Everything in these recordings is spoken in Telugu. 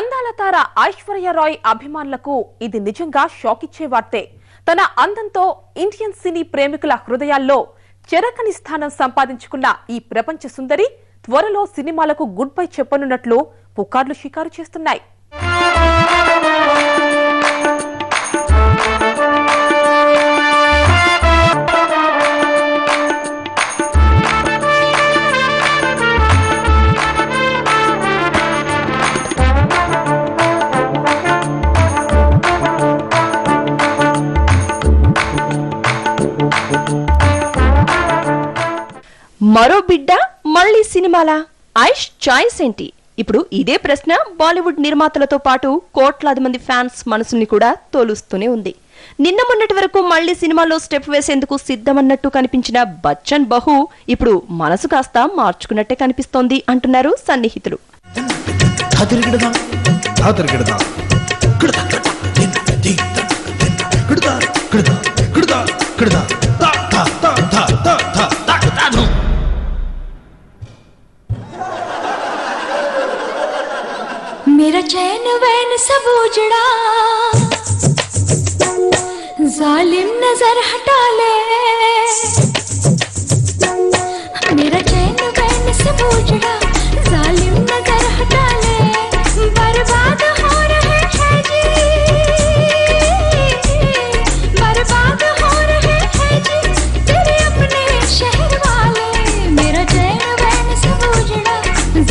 అందాల తార ఐశ్వర్య రాయ్ అభిమానులకు ఇది నిజంగా షాక్ ఇచ్చే వార్తే. తన అందంతో ఇండియన్ సినీ ప్రేమికుల హృదయాల్లో చెరకని స్థానం సంపాదించుకున్న ఈ ప్రపంచ సుందరి త్వరలో సినిమాలకు గుడ్ బై చెప్పనున్నట్లు పుకార్లు షికారు చేస్తున్నాయి. మరో బిడ్డ మళ్లీ సినిమాలా? ఐష్ చాయిస్ ఏంటి? ఇప్పుడు ఇదే ప్రశ్న బాలీవుడ్ నిర్మాతలతో పాటు కోట్లాది మంది ఫ్యాన్స్ మనసుల్ని కూడా తోలుస్తూనే ఉంది. నిన్న మొన్నటి వరకు మళ్లీ సినిమాలో స్టెప్ వేసేందుకు సిద్ధమన్నట్టు కనిపించిన బచ్చన్ బహు ఇప్పుడు మనసు కాస్త మార్చుకున్నట్టే కనిపిస్తోంది అంటున్నారు సన్నిహితులు. मेरा चैन वैन सब उजड़ा, जालिम नजर हटा ले। मेरा चैन वैन सब उजड़ा, जालिम नजर हटा ले। बर्बाद हो रहे हैं जी, बर्बाद हो रहे हैं जी तेरे अपने शहर वाले। मेरा चैन वैन सब उजड़ा,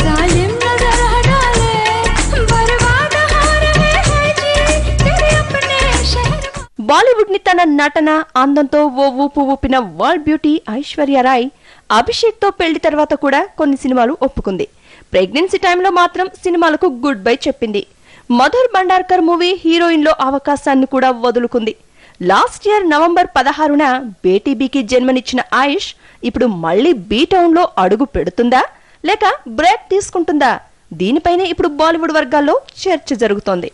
जालिम नजर हटा ले। బాలీవుడ్ ని తన నటన అందంతో ఓ ఊపు ఊపిన వరల్డ్ బ్యూటీ ఐశ్వర్య రాయ్ అభిషేక్ తో పెళ్లి తర్వాత కూడా కొన్ని సినిమాలు ఒప్పుకుంది. ప్రెగ్నెన్సీ టైంలో మాత్రం సినిమాలకు గుడ్ బై చెప్పింది. మధుర్ భండార్కర్ మూవీ హీరోయిన్ లో అవకాశాన్ని కూడా వదులుకుంది. లాస్ట్ ఇయర్ నవంబర్ 16న బేటీబీకి జన్మనిచ్చిన ఐష్ ఇప్పుడు మళ్లీ బీ టౌన్ లో అడుగు పెడుతుందా లేక బ్రేక్ తీసుకుంటుందా? దీనిపైనే ఇప్పుడు బాలీవుడ్ వర్గాల్లో చర్చ జరుగుతోంది.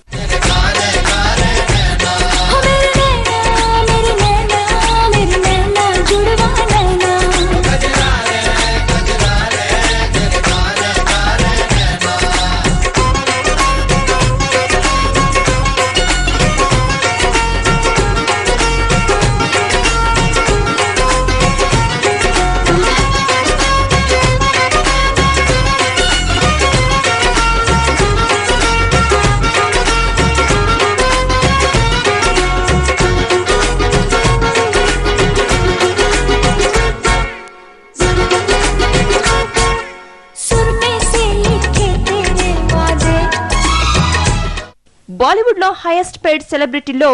బాలీవుడ్ లో హైయెస్ట్ పెయిడ్ సెలబ్రిటీల్లో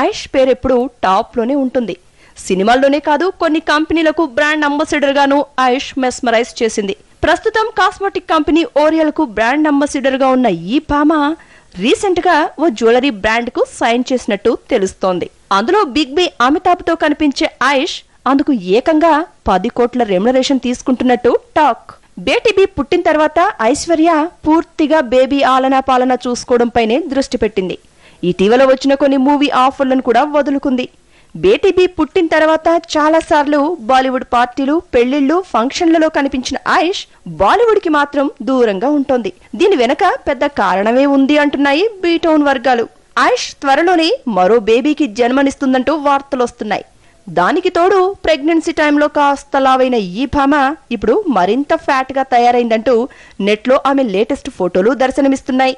ఐష్ పేరెప్పుడు టాప్ లోనే ఉంటుంది. సినిమాల్లోనే కాదు కొన్ని కంపెనీలకు బ్రాండ్ అంబాసిడర్ గాను ఐష్ మెస్మరైజ్ చేసింది. ప్రస్తుతం కాస్మెటిక్ కంపెనీ ఓరియల్ కు బ్రాండ్ అంబాసిడర్ గా ఉన్న ఈ భామ రీసెంట్ గా ఓ జ్యువెలరీ బ్రాండ్ కు సైన్ చేసినట్టు తెలుస్తోంది. అందులో బిగ్ బి అమితాబ్ తో కనిపించే ఐష్ అందుకు ఏకంగా 10 కోట్ల రెమ్యునరేషన్ తీసుకుంటున్నట్టు టాక్. బేటీబీ పుట్టిన తర్వాత ఐశ్వర్య పూర్తిగా బేబీ ఆలనా పాలన చూసుకోవడంపైనే దృష్టి పెట్టింది. ఇటీవల వచ్చిన కొన్ని మూవీ ఆఫర్లను కూడా వదులుకుంది. బేటీబీ పుట్టిన తర్వాత చాలా సార్లు బాలీవుడ్ పార్టీలు, పెళ్లిళ్లు, ఫంక్షన్లలో కనిపించిన ఐష్ బాలీవుడ్ కి మాత్రం దూరంగా ఉంటోంది. దీని వెనక పెద్ద కారణమే ఉంది అంటున్నాయి బీటౌన్ వర్గాలు. ఐష్ త్వరలోనే మరో బేబీకి జన్మనిస్తుందంటూ వార్తలొస్తున్నాయి. దానికి తోడు ప్రెగ్నెన్సీ టైంలో కాస్త లావైన ఈ భామ ఇప్పుడు మరింత ఫ్యాట్ గా తయారైందంటూ నెట్ లో ఆమె లేటెస్ట్ ఫోటోలు దర్శనమిస్తున్నాయి.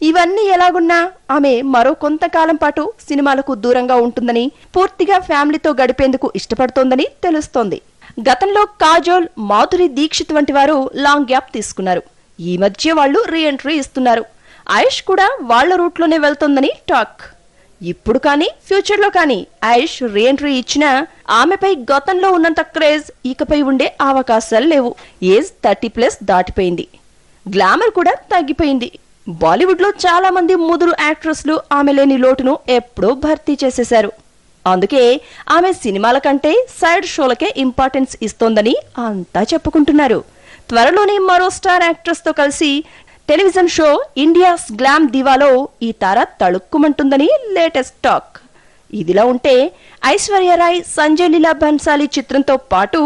ఇవన్నీ ఎలాగున్నా ఆమె మరో కొంతకాలం పాటు సినిమాలకు దూరంగా ఉంటుందని, పూర్తిగా ఫ్యామిలీతో గడిపేందుకు ఇష్టపడుతోందని తెలుస్తోంది. గతంలో కాజోల్, మాధురి దీక్షిత్ వంటి వారు లాంగ్ గ్యాప్ తీసుకున్నారు. ఈ మధ్య వాళ్లు రీ ఎంట్రీ ఇస్తున్నారు. ఐష్ కూడా వాళ్ల రూట్ లోనే వెళ్తోందని టాక్. ఇప్పుడు కానీ ఫ్యూచర్ లో కానీ ఐష్ రీ ఎంట్రీ ఇచ్చినా ఆమెపై గతంలో ఉన్నంత క్రేజ్ ఇకపై ఉండే అవకాశాలు లేవు. ఏజ్ 30+ దాటిపోయింది. గ్లామర్ కూడా తగ్గిపోయింది. బాలీవుడ్ లో చాలా మంది ముదురు యాక్ట్రెస్లు ఆమె లేని లోటును ఎప్పుడో భర్తీ చేసేశారు. అందుకే ఆమె సినిమాల కంటే సైడ్ షోలకే ఇంపార్టెన్స్ ఇస్తోందని అంతా చెప్పుకుంటున్నారు. త్వరలోనే మరో స్టార్ యాక్ట్రెస్ తో కలిసి టెలివిజన్ షో ఇండియాస్ గ్లామ్ దివాలో ఈ తార తళుక్కుమంటుందని లేటెస్ట్ టాక్. ఇదిలా ఉంటే ఐశ్వర్యరాయ్ సంజయ్ లీలా బన్సాలి చిత్రంతో పాటు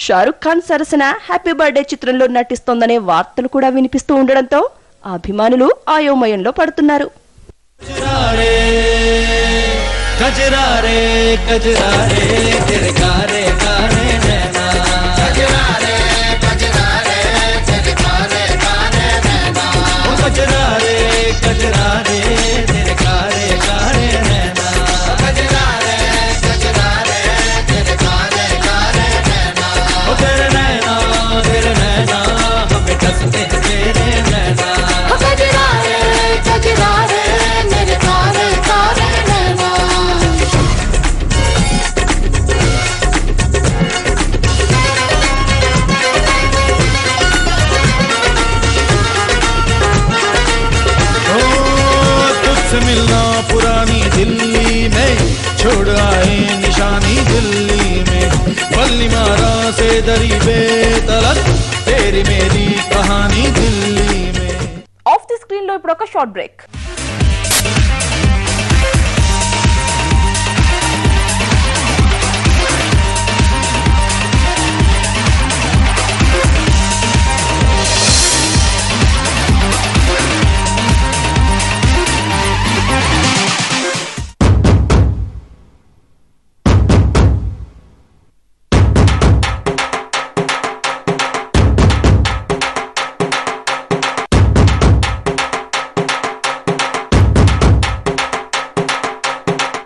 షారుఖ్ ఖాన్ సరసన హ్యాపీ బర్త్డే చిత్రంలో నటిస్తోందనే వార్తలు కూడా వినిపిస్తూ ఉండడంతో అభిమానులు అయోమయంలో పడుతున్నారు. मिलना पुरानी दिल्ली में छोड़ आए निशानी दिल्ली में बल्ली मारा से दरी बेतलक तेरी मेरी कहानी दिल्ली में. ఆఫ్ ది స్క్రీన్ లో ఇప్పుడు ఒక షార్ట్ బ్రేక్.